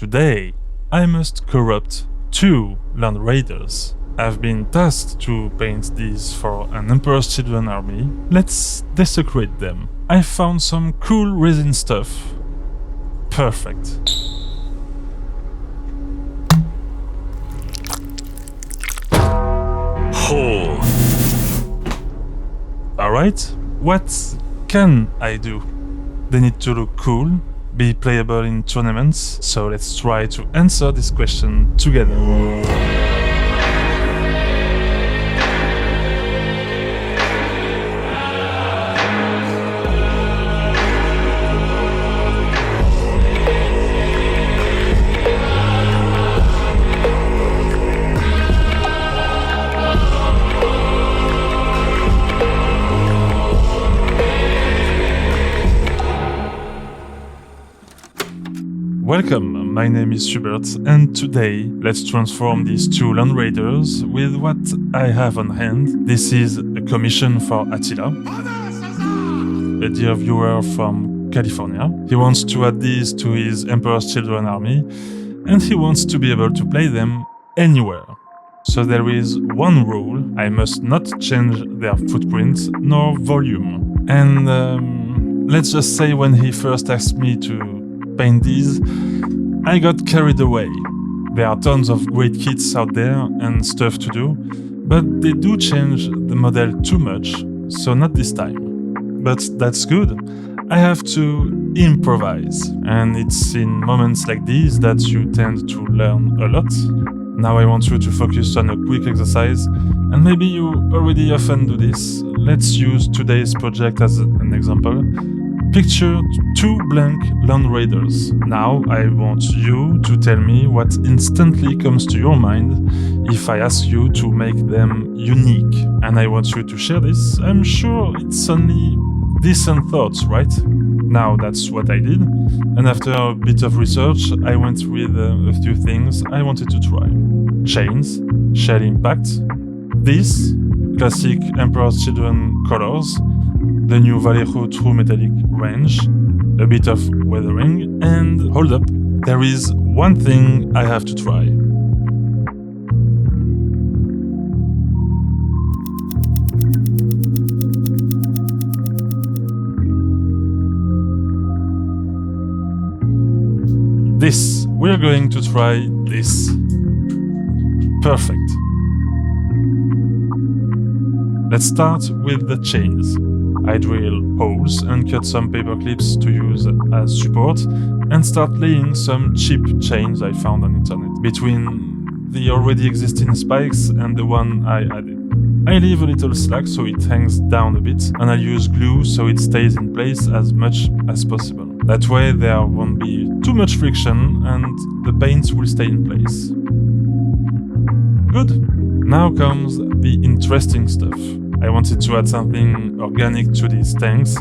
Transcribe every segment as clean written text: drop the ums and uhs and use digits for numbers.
Today, I must corrupt 2 Land Raiders. I've been tasked to paint these for an Emperor's Children army. Let's desecrate them. I found some cool resin stuff. Perfect. Hole. Alright, what can I do? They need to look cool, be playable in tournaments, so let's try to answer this question together. Welcome, my name is Hubert, and today let's transform these 2 Land Raiders with what I have on hand. This is a commission for Attila, a dear viewer from California. He wants to add these to his Emperor's Children army, and he wants to be able to play them anywhere. So there is one rule: I must not change their footprint nor volume. And let's just say when he first asked me to paint these, I got carried away. There are tons of great kits out there and stuff to do, but they do change the model too much, so not this time. But that's good. I have to improvise, and it's in moments like these that you tend to learn a lot. Now I want you to focus on a quick exercise, and maybe you already often do this. Let's use today's project as an example. Picture 2 blank Land Raiders. Now I want you to tell me what instantly comes to your mind if I ask you to make them unique. And I want you to share this. I'm sure it's only decent thoughts, right? Now that's what I did. And after a bit of research, I went with a few things I wanted to try. Chains, shell impact, this, classic Emperor's Children colors, the new Vallejo True Metallic range, a bit of weathering, and hold up, there is one thing I have to try. This, we're going to try this. Perfect. Let's start with the chains. I drill holes and cut some paper clips to use as support and start laying some cheap chains I found on internet between the already existing spikes and the one I added. I leave a little slack so it hangs down a bit, and I use glue so it stays in place as much as possible. That way there won't be too much friction and the paint will stay in place. Good. Now comes the interesting stuff. I wanted to add something organic to these tanks.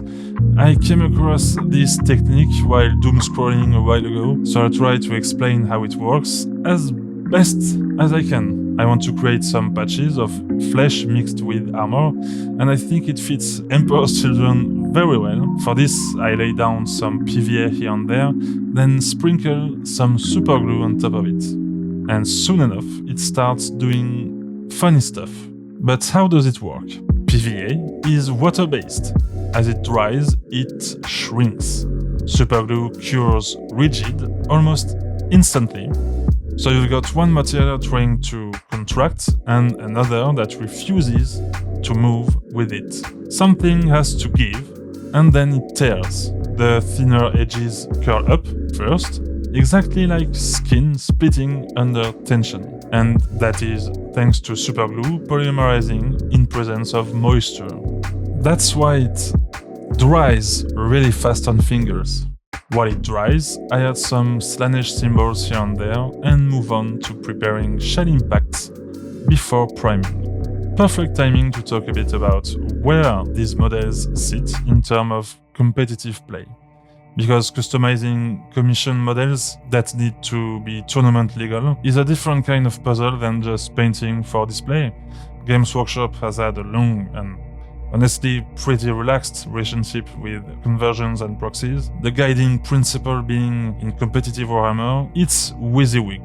I came across this technique while doom scrolling a while ago, so I try to explain how it works as best as I can. I want to create some patches of flesh mixed with armor, and I think it fits Emperor's Children very well. For this, I lay down some PVA here and there, then sprinkle some superglue on top of it. And soon enough, it starts doing funny stuff. But how does it work? PVA is water-based. As it dries, it shrinks. Superglue cures rigid almost instantly. So you've got one material trying to contract and another that refuses to move with it. Something has to give, and then it tears. The thinner edges curl up first, exactly like skin splitting under tension. And that is thanks to superglue polymerizing in presence of moisture. That's why it dries really fast on fingers. While it dries, I add some Slanesh symbols here and there and move on to preparing shell impacts before priming. Perfect timing to talk a bit about where these models sit in terms of competitive play. Because customizing commission models that need to be tournament legal is a different kind of puzzle than just painting for display. Games Workshop has had a long and Honestly, pretty relaxed relationship with conversions and proxies. The guiding principle being in competitive Warhammer, it's WYSIWYG.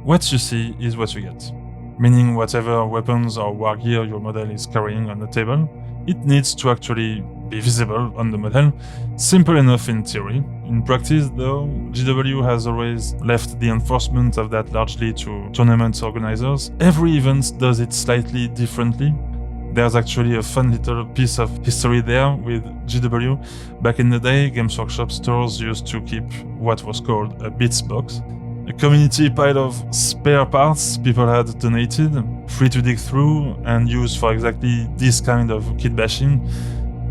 What you see is what you get. Meaning whatever weapons or war gear your model is carrying on the table, it needs to actually be visible on the model. Simple enough in theory. In practice though, GW has always left the enforcement of that largely to tournament organizers. Every event does it slightly differently. There's actually a fun little piece of history there with GW. Back in the day, Games Workshop stores used to keep what was called a bits box. A community pile of spare parts people had donated, free to dig through and use for exactly this kind of kitbashing.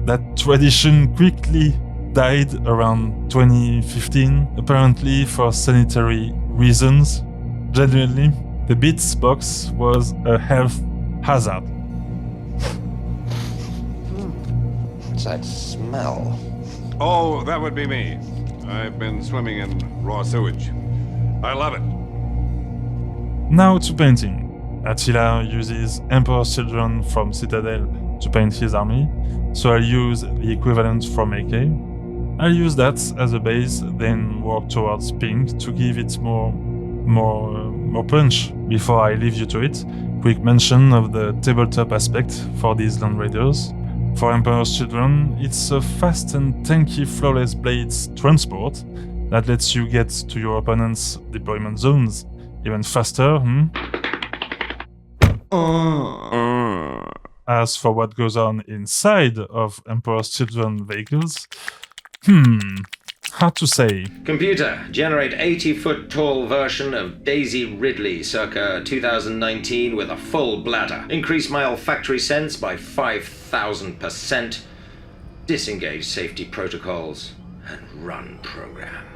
That tradition quickly died around 2015, apparently for sanitary reasons. Genuinely, the bits box was a health hazard. What's that smell? Oh, that would be me. I've been swimming in raw sewage. I love it. Now to painting. Attila uses Emperor's Children from Citadel to paint his army, so I'll use the equivalent from AK. I'll use that as a base, then work towards pink to give it more punch. Before I leave you to it, quick mention of the tabletop aspect for these Land Raiders. For Emperor's Children, it's a fast and tanky flawless blades transport that lets you get to your opponent's deployment zones even faster. As for what goes on inside of Emperor's Children vehicles, hard to say. Computer, generate 80-foot tall version of Daisy Ridley circa 2019 with a full bladder. Increase my olfactory sense by 5,000%. Disengage safety protocols and run program.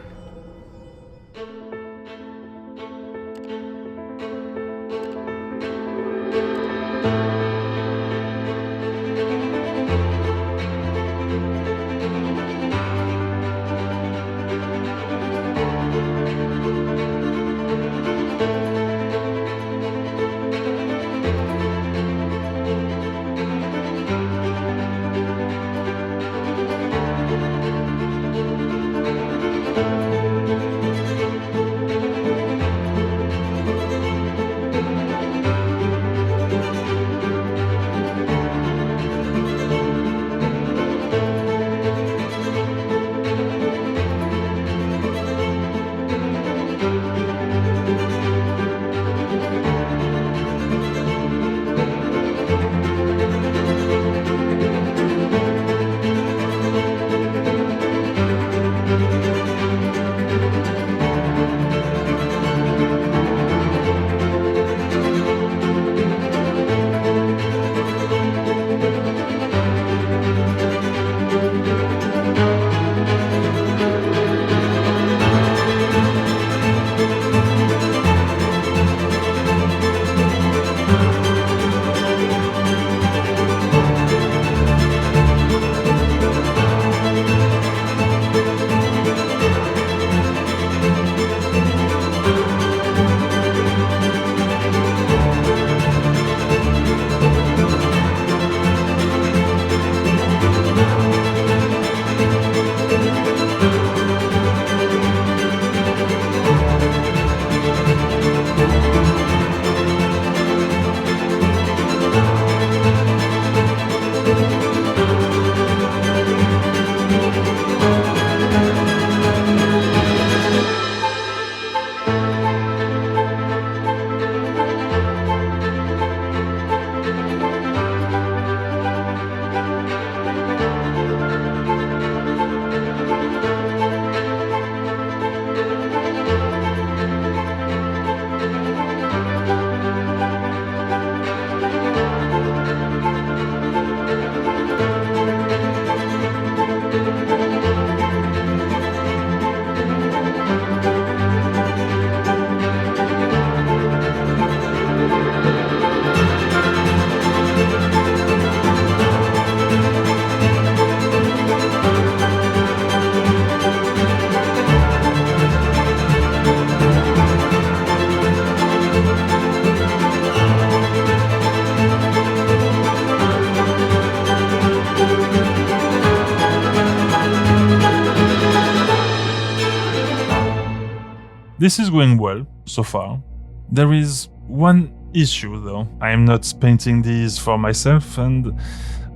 This is going well so far. There is one issue though. I am not painting these for myself, and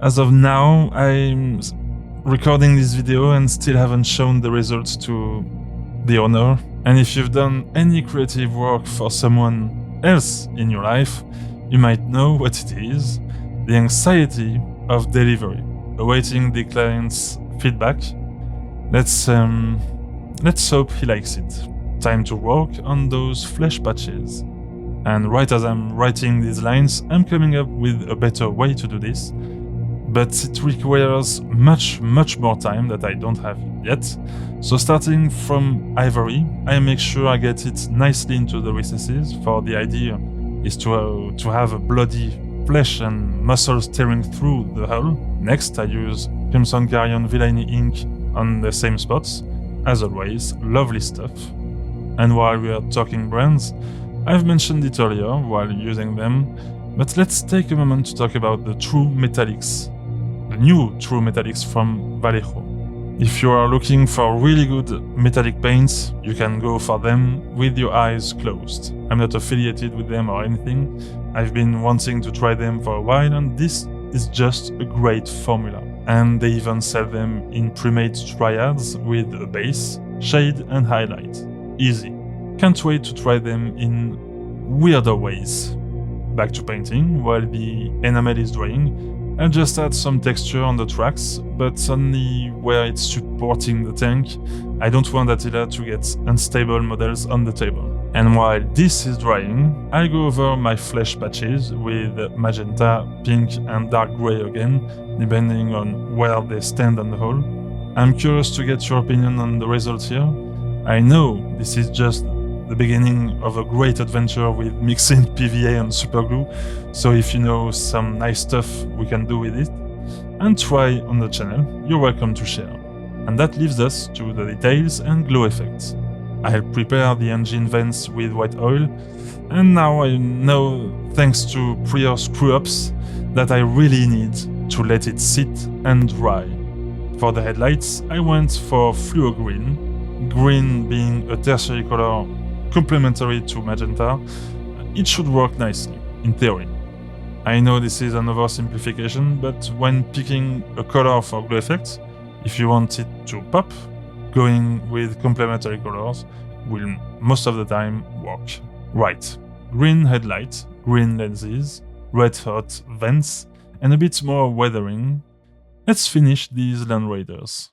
as of now I'm recording this video and still haven't shown the results to the owner. And if you've done any creative work for someone else in your life, you might know what it is: the anxiety of delivery, awaiting the client's feedback. Let's hope he likes it. Time to work on those flesh patches. And right as I'm writing these lines, I'm coming up with a better way to do this, but it requires much more time that I don't have yet. So starting from ivory, I make sure I get it nicely into the recesses, for the idea is to have a bloody flesh and muscles tearing through the hull. Next, I use Crimson Carrion Villainy ink on the same spots. As always, lovely stuff. And while we are talking brands, I've mentioned it earlier while using them, but let's take a moment to talk about the True Metallics, the new True Metallics from Vallejo. If you are looking for really good metallic paints, you can go for them with your eyes closed. I'm not affiliated with them or anything. I've been wanting to try them for a while, and this is just a great formula. And they even sell them in pre-made triads with a base, shade and highlight. Easy. Can't wait to try them in weirder ways. Back to painting. While the enamel is drying, I'll just add some texture on the tracks, but only where it's supporting the tank. I don't want Attila to get unstable models on the table. And while this is drying, I go over my flesh patches with magenta, pink and dark grey again, depending on where they stand on the hull. I'm curious to get your opinion on the results here. I know this is just the beginning of a great adventure with mixing PVA and superglue, so if you know some nice stuff we can do with it and try on the channel, you're welcome to share. And that leaves us to the details and glow effects. I'll prepare the engine vents with white oil, and now I know, thanks to prior screw-ups, that I really need to let it sit and dry. For the headlights, I went for fluo green being a tertiary color complementary to magenta. It should work nicely, in theory. I know this is an oversimplification, but when picking a color for glow effects, if you want it to pop, going with complementary colors will most of the time work. Right, green headlight, green lenses, red hot vents, and a bit more weathering. Let's finish these Land Raiders.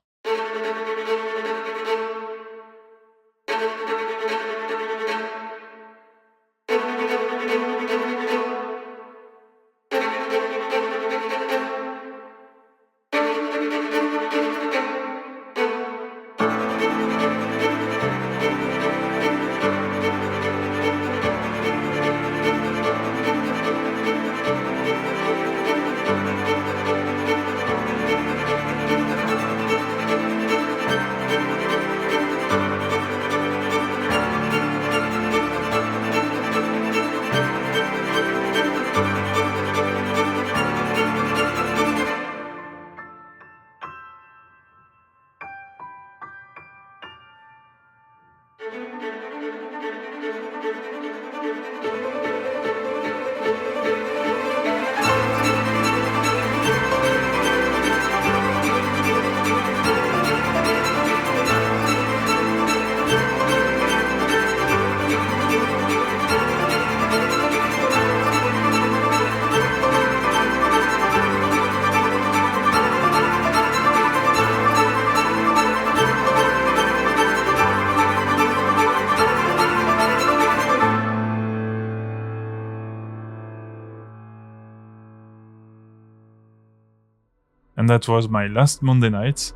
And that was my last Monday night.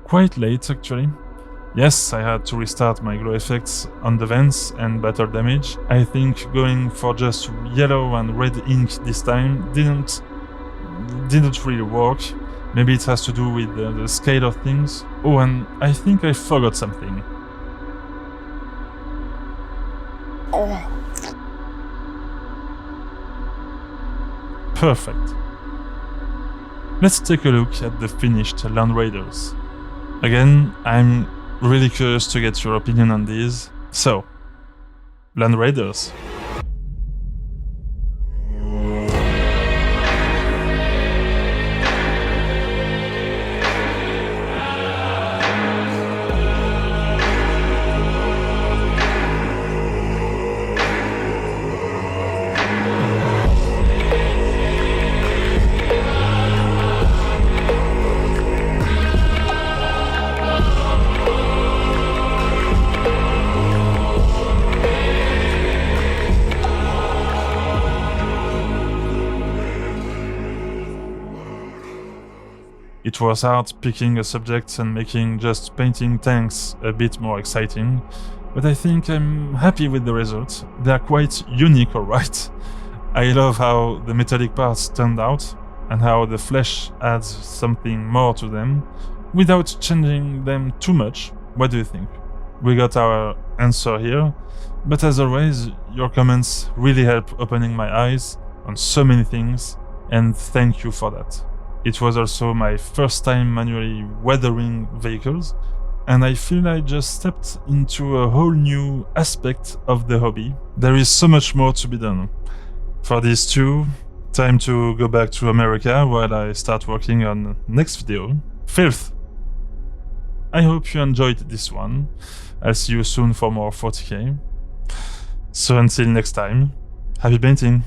Quite late actually. Yes, I had to restart my glow effects on the vents and battle damage. I think going for just yellow and red ink this time didn't really work. Maybe it has to do with the scale of things. Oh, and I think I forgot something. Perfect. Let's take a look at the finished Land Raiders. Again, I'm really curious to get your opinion on these. So, Land Raiders. It was hard picking a subject and making just painting tanks a bit more exciting, but I think I'm happy with the result. They are quite unique, alright. I love how the metallic parts turned out and how the flesh adds something more to them without changing them too much. What do you think? We got our answer here, but as always, your comments really help opening my eyes on so many things, and thank you for that. It was also my first time manually weathering vehicles, and I feel I just stepped into a whole new aspect of the hobby. There is so much more to be done. For these two, time to go back to America while I start working on next video, Filth. I hope you enjoyed this one. I'll see you soon for more 40k. So until next time, happy painting!